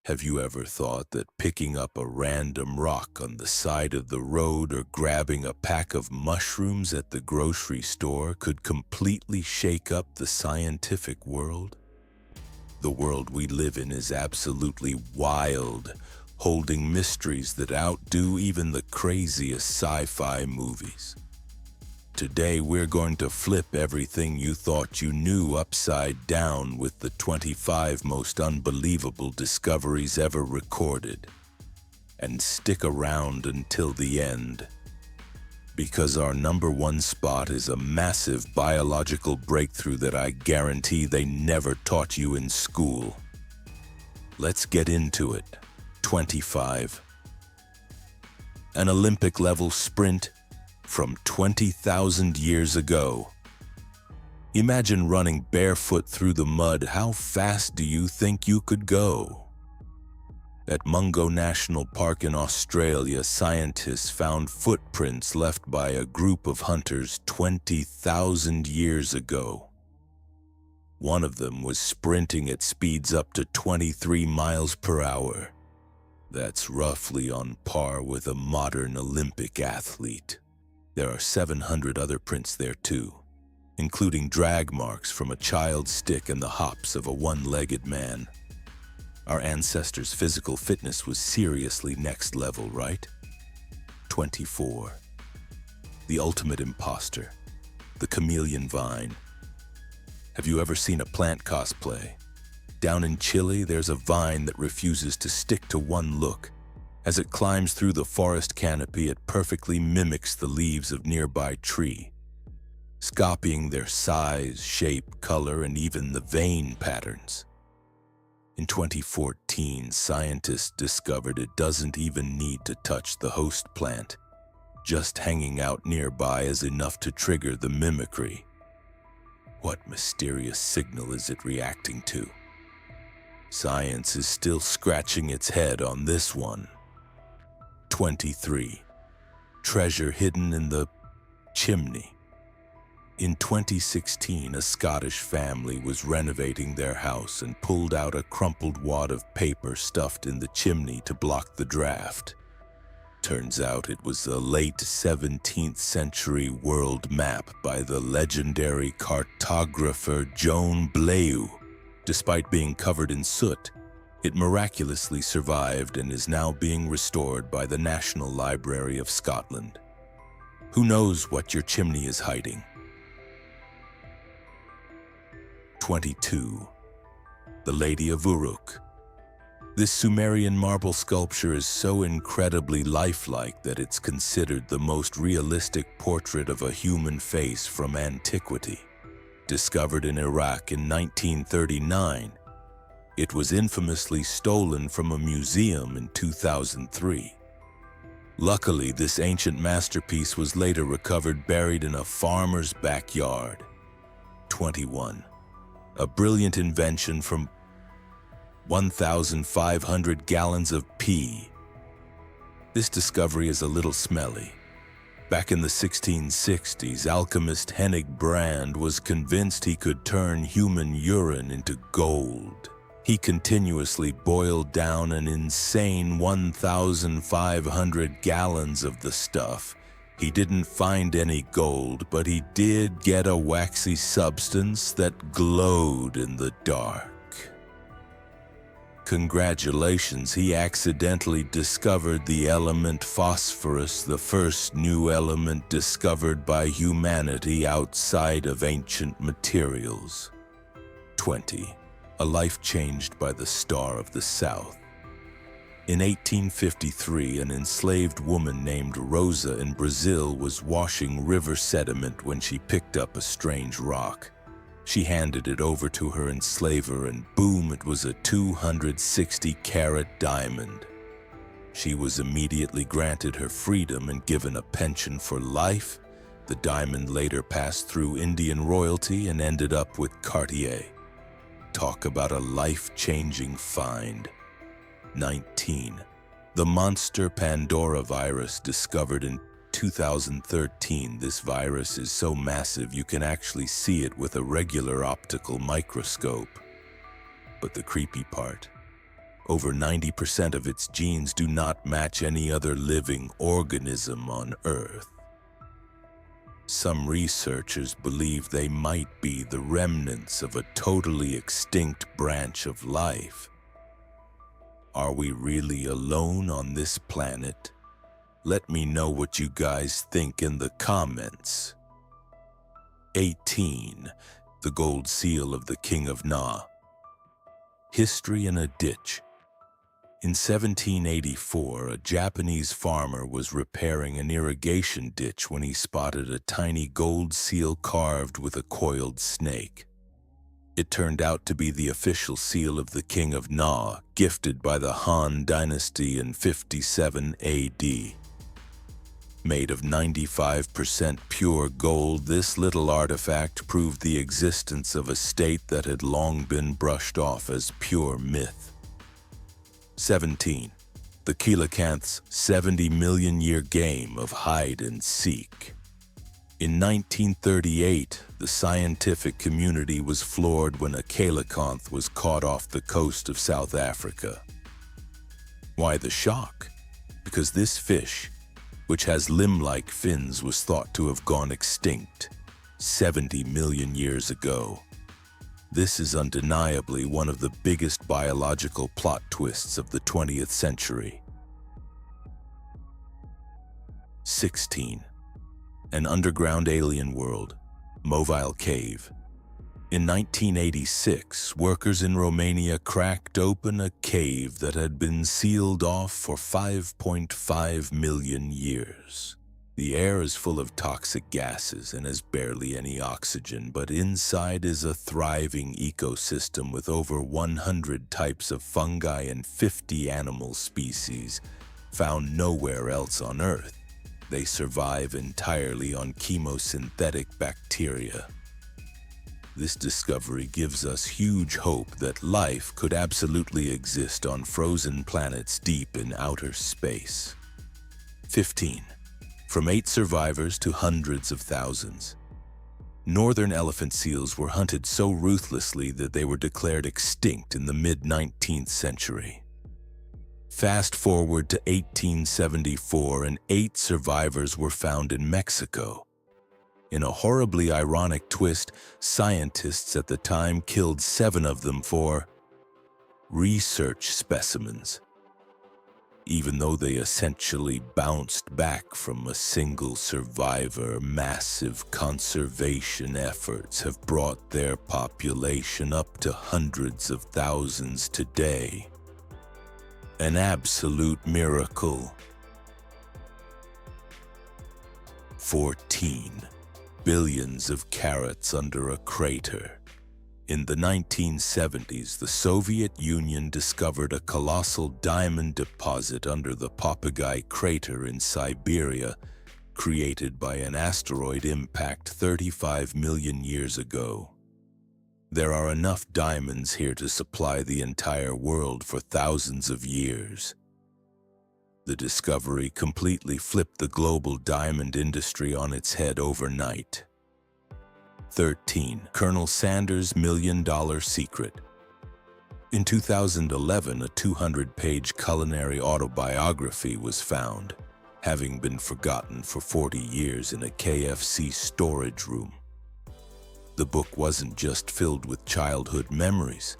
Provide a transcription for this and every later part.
Have you ever thought that picking up a random rock on the side of the road or grabbing a pack of mushrooms at the grocery store could completely shake up the scientific world? The world we live in is absolutely wild, holding mysteries that outdo even the craziest sci-fi movies. Today we're going to flip everything you thought you knew upside down with the 25 most unbelievable discoveries ever recorded. And stick around until the end, because our number one spot is a massive biological breakthrough that I guarantee they never taught you in school. Let's get into it. 25. An Olympic-level sprint from 20,000 years ago. Imagine running barefoot through the mud. How fast do you think you could go? At Mungo National Park in Australia, scientists found footprints left by a group of hunters 20,000 years ago. One of them was sprinting at speeds up to 23 miles per hour. That's roughly on par with a modern Olympic athlete. There are 700 other prints there too, including drag marks from a child's stick and the hops of a one-legged man. Our ancestors' physical fitness was seriously next level, right? 24. The ultimate imposter, the chameleon vine. Have you ever seen a plant cosplay? Down in Chile, there's a vine that refuses to stick to one look. As it climbs through the forest canopy, it perfectly mimics the leaves of nearby tree, copying their size, shape, color, and even the vein patterns. In 2014, scientists discovered it doesn't even need to touch the host plant. Just hanging out nearby is enough to trigger the mimicry. What mysterious signal is it reacting to? Science is still scratching its head on this one. 23. Treasure hidden in the chimney. In 2016, a Scottish family was renovating their house and pulled out a crumpled wad of paper stuffed in the chimney to block the draft. Turns out it was a late 17th century world map by the legendary cartographer Joan Bleu. Despite being covered in soot, it miraculously survived and is now being restored by the National Library of Scotland. Who knows what your chimney is hiding? 22. The Lady of Uruk. This Sumerian marble sculpture is so incredibly lifelike that it's considered the most realistic portrait of a human face from antiquity. Discovered in Iraq in 1939, it was infamously stolen from a museum in 2003. Luckily, this ancient masterpiece was later recovered buried in a farmer's backyard. 21. A brilliant invention from 1,500 gallons of pee. This discovery is a little smelly. Back in the 1660s, alchemist Hennig Brand was convinced he could turn human urine into gold. He continuously boiled down an insane 1,500 gallons of the stuff. He didn't find any gold, but he did get a waxy substance that glowed in the dark. Congratulations, he accidentally discovered the element phosphorus, the first new element discovered by humanity outside of ancient materials. 20. A life changed by the Star of the South. In 1853, an enslaved woman named Rosa in Brazil was washing river sediment when she picked up a strange rock. She handed it over to her enslaver and boom, it was a 260-carat diamond. She was immediately granted her freedom and given a pension for life. The diamond later passed through Indian royalty and ended up with Cartier. Talk about a life-changing find. 19. The monster Pandora virus discovered in 2013. This virus is so massive you can actually see it with a regular optical microscope. But the creepy part, Over 90% of its genes do not match any other living organism on Earth. Some researchers believe they might be the remnants of a totally extinct branch of life. Are we really alone on this planet? Let me know what you guys think in the comments. 18. The Gold Seal of the King of Na. History in a ditch. In 1784, a Japanese farmer was repairing an irrigation ditch when he spotted a tiny gold seal carved with a coiled snake. It turned out to be the official seal of the King of Na, gifted by the Han Dynasty in 57 AD. Made of 95% pure gold, this little artifact proved the existence of a state that had long been brushed off as pure myth. 17. The Coelacanth's 70-million-year game of hide-and-seek. In 1938, the scientific community was floored when a coelacanth was caught off the coast of South Africa. Why the shock? Because this fish, which has limb-like fins, was thought to have gone extinct 70 million years ago. This is undeniably one of the biggest biological plot twists of the 20th century. 16. An underground alien world, Mobile Cave. In 1986, workers in Romania cracked open a cave that had been sealed off for 5.5 million years. The air is full of toxic gases and has barely any oxygen, but inside is a thriving ecosystem with over 100 types of fungi and 50 animal species found nowhere else on Earth. They survive entirely on chemosynthetic bacteria. This discovery gives us huge hope that life could absolutely exist on frozen planets deep in outer space. 15. From 8 survivors to hundreds of thousands. Northern elephant seals were hunted so ruthlessly that they were declared extinct in the mid-19th century. Fast forward to 1874, and 8 survivors were found in Mexico. In a horribly ironic twist, scientists at the time killed 7 of them for research specimens, even though they essentially bounced back from a single survivor. Massive conservation efforts have brought their population up to hundreds of thousands today. An absolute miracle. 14. Billions of carats under a crater. In the 1970s, the Soviet Union discovered a colossal diamond deposit under the Papagai crater in Siberia, created by an asteroid impact 35 million years ago. There are enough diamonds here to supply the entire world for thousands of years. The discovery completely flipped the global diamond industry on its head overnight. 13. Colonel Sanders' $1 million secret. In 2011, a 200-page culinary autobiography was found, having been forgotten for 40 years in a KFC storage room. The book wasn't just filled with childhood memories.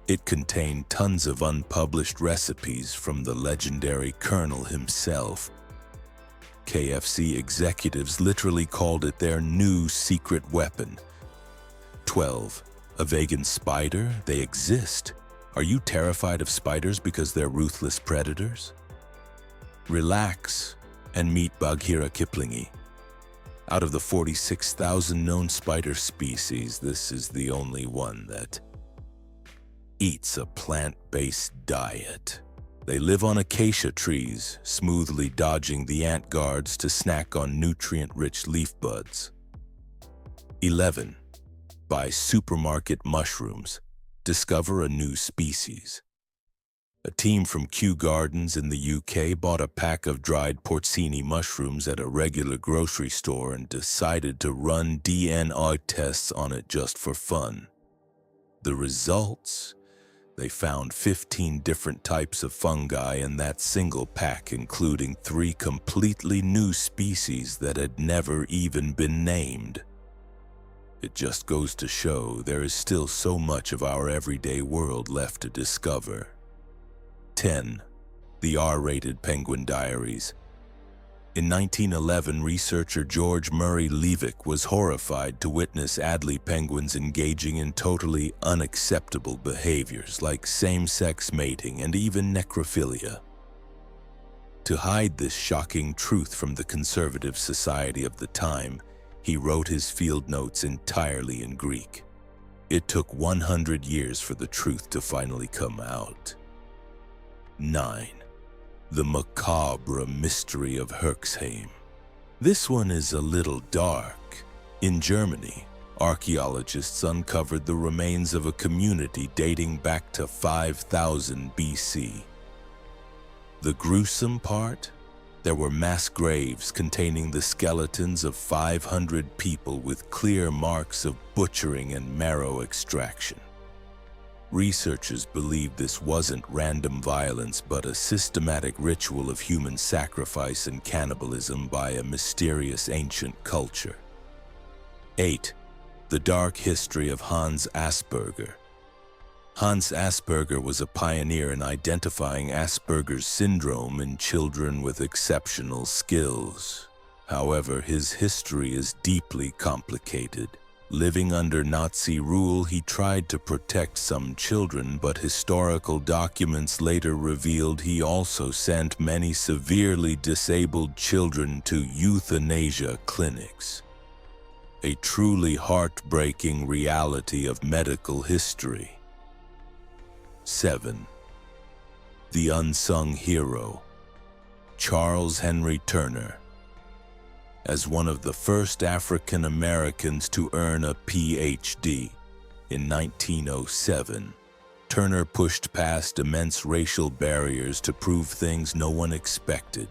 It contained tons of unpublished recipes from the legendary Colonel himself. KFC executives literally called it their new secret weapon. 12. A vegan spider? They exist. Are you terrified of spiders because they're ruthless predators? Relax and meet Bagheera Kiplingi. Out of the 46,000 known spider species, this is the only one that eats a plant-based diet. They live on acacia trees, smoothly dodging the ant guards to snack on nutrient-rich leaf buds. 11. Buy supermarket mushrooms. Discover a new species. A team from Kew Gardens in the UK bought a pack of dried porcini mushrooms at a regular grocery store and decided to run DNA tests on it just for fun. The results? They found 15 different types of fungi in that single pack, including 3 completely new species that had never even been named. It just goes to show there is still so much of our everyday world left to discover. 10. The R-rated Penguin Diaries. In 1911, researcher George Murray Leavick was horrified to witness Adélie penguins engaging in totally unacceptable behaviors like same-sex mating and even necrophilia. To hide this shocking truth from the conservative society of the time, he wrote his field notes entirely in Greek. It took 100 years for the truth to finally come out. 9. The macabre mystery of Herxheim. This one is a little dark. In Germany, archaeologists uncovered the remains of a community dating back to 5000 BC. The gruesome part? There were mass graves containing the skeletons of 500 people with clear marks of butchering and marrow extraction. Researchers believe this wasn't random violence but a systematic ritual of human sacrifice and cannibalism by a mysterious ancient culture. 8. The dark history of Hans Asperger. Hans Asperger was a pioneer in identifying Asperger's syndrome in children with exceptional skills. However, his history is deeply complicated. Living under Nazi rule, he tried to protect some children, but historical documents later revealed he also sent many severely disabled children to euthanasia clinics. A truly heartbreaking reality of medical history. 7. The unsung hero. Charles Henry Turner. As one of the first African Americans to earn a PhD in 1907, Turner pushed past immense racial barriers to prove things no one expected.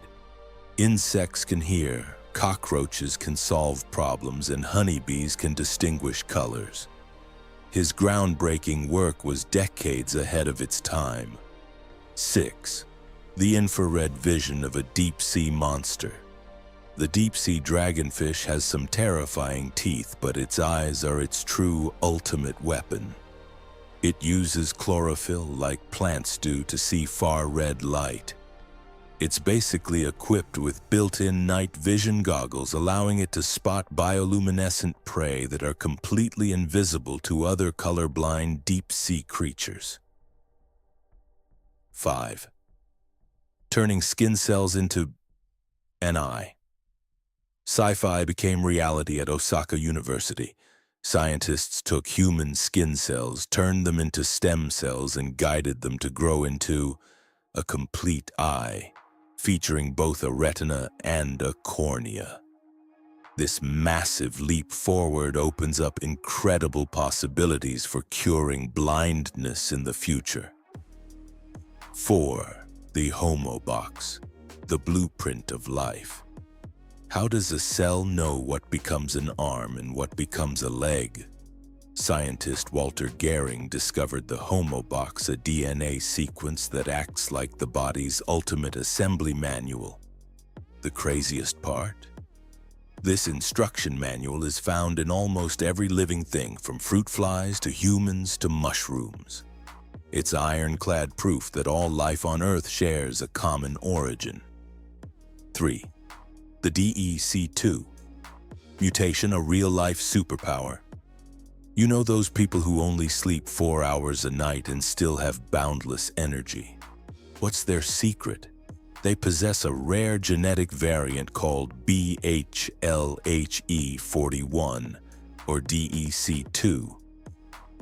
Insects can hear, cockroaches can solve problems, and honeybees can distinguish colors. His groundbreaking work was decades ahead of its time. 6. The infrared vision of a deep-sea monster. The deep-sea dragonfish has some terrifying teeth, but its eyes are its true ultimate weapon. It uses chlorophyll like plants do to see far-red light. It's basically equipped with built-in night vision goggles, allowing it to spot bioluminescent prey that are completely invisible to other colorblind deep-sea creatures. 5. Turning skin cells into an eye. Sci-fi became reality at Osaka University. Scientists took human skin cells, turned them into stem cells, and guided them to grow into a complete eye, featuring both a retina and a cornea. This massive leap forward opens up incredible possibilities for curing blindness in the future. 4. The Homo Box, the blueprint of life. How does a cell know what becomes an arm and what becomes a leg? Scientist Walter Gehring discovered the Homo Box, a DNA sequence that acts like the body's ultimate assembly manual. The craziest part? This instruction manual is found in almost every living thing, from fruit flies to humans to mushrooms. It's ironclad proof that all life on Earth shares a common origin. 3. The DEC2. Mutation, a real-life superpower. You know those people who only sleep 4 hours a night and still have boundless energy? What's their secret? They possess a rare genetic variant called BHLHE41, or DEC2.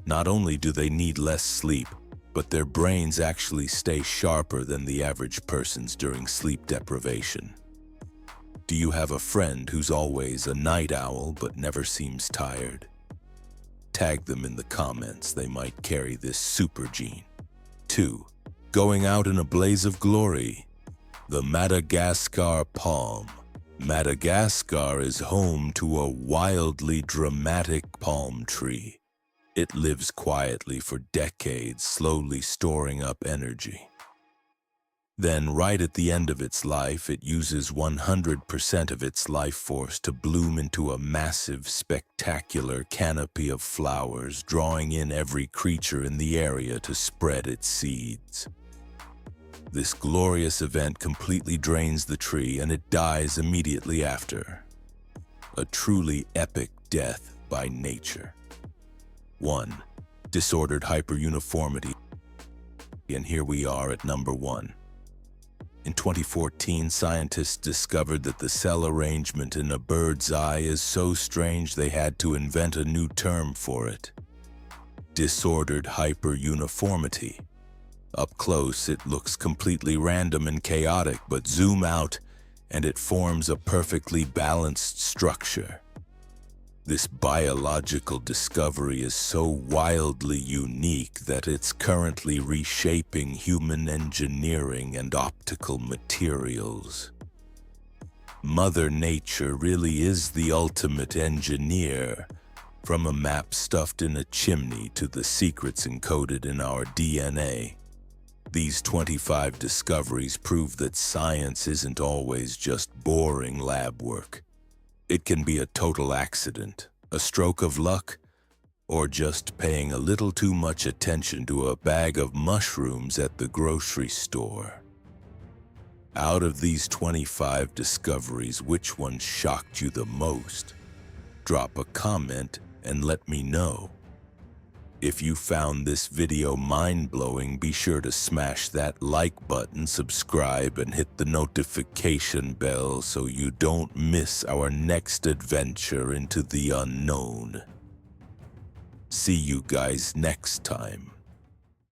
Not only do they need less sleep, but their brains actually stay sharper than the average person's during sleep deprivation. Do you have a friend who's always a night owl but never seems tired? Tag them in the comments, they might carry this super gene. 2. Going out in a blaze of glory. The Madagascar palm. Madagascar is home to a wildly dramatic palm tree. It lives quietly for decades, slowly storing up energy. Then, right at the end of its life, it uses 100% of its life force to bloom into a massive, spectacular canopy of flowers, drawing in every creature in the area to spread its seeds. This glorious event completely drains the tree and it dies immediately after. A truly epic death by nature. 1. Disordered hyperuniformity. And here we are at number 1. In 2014, scientists discovered that the cell arrangement in a bird's eye is so strange they had to invent a new term for it. Disordered hyperuniformity. Up close, it looks completely random and chaotic, but zoom out, and it forms a perfectly balanced structure. This biological discovery is so wildly unique that it's currently reshaping human engineering and optical materials. Mother Nature really is the ultimate engineer, from a map stuffed in a chimney to the secrets encoded in our DNA. These 25 discoveries prove that science isn't always just boring lab work. It can be a total accident, a stroke of luck, or just paying a little too much attention to a bag of mushrooms at the grocery store. Out of these 25 discoveries, which one shocked you the most? Drop a comment and let me know. If you found this video mind-blowing, be sure to smash that like button, subscribe, and hit the notification bell so you don't miss our next adventure into the unknown. See you guys next time.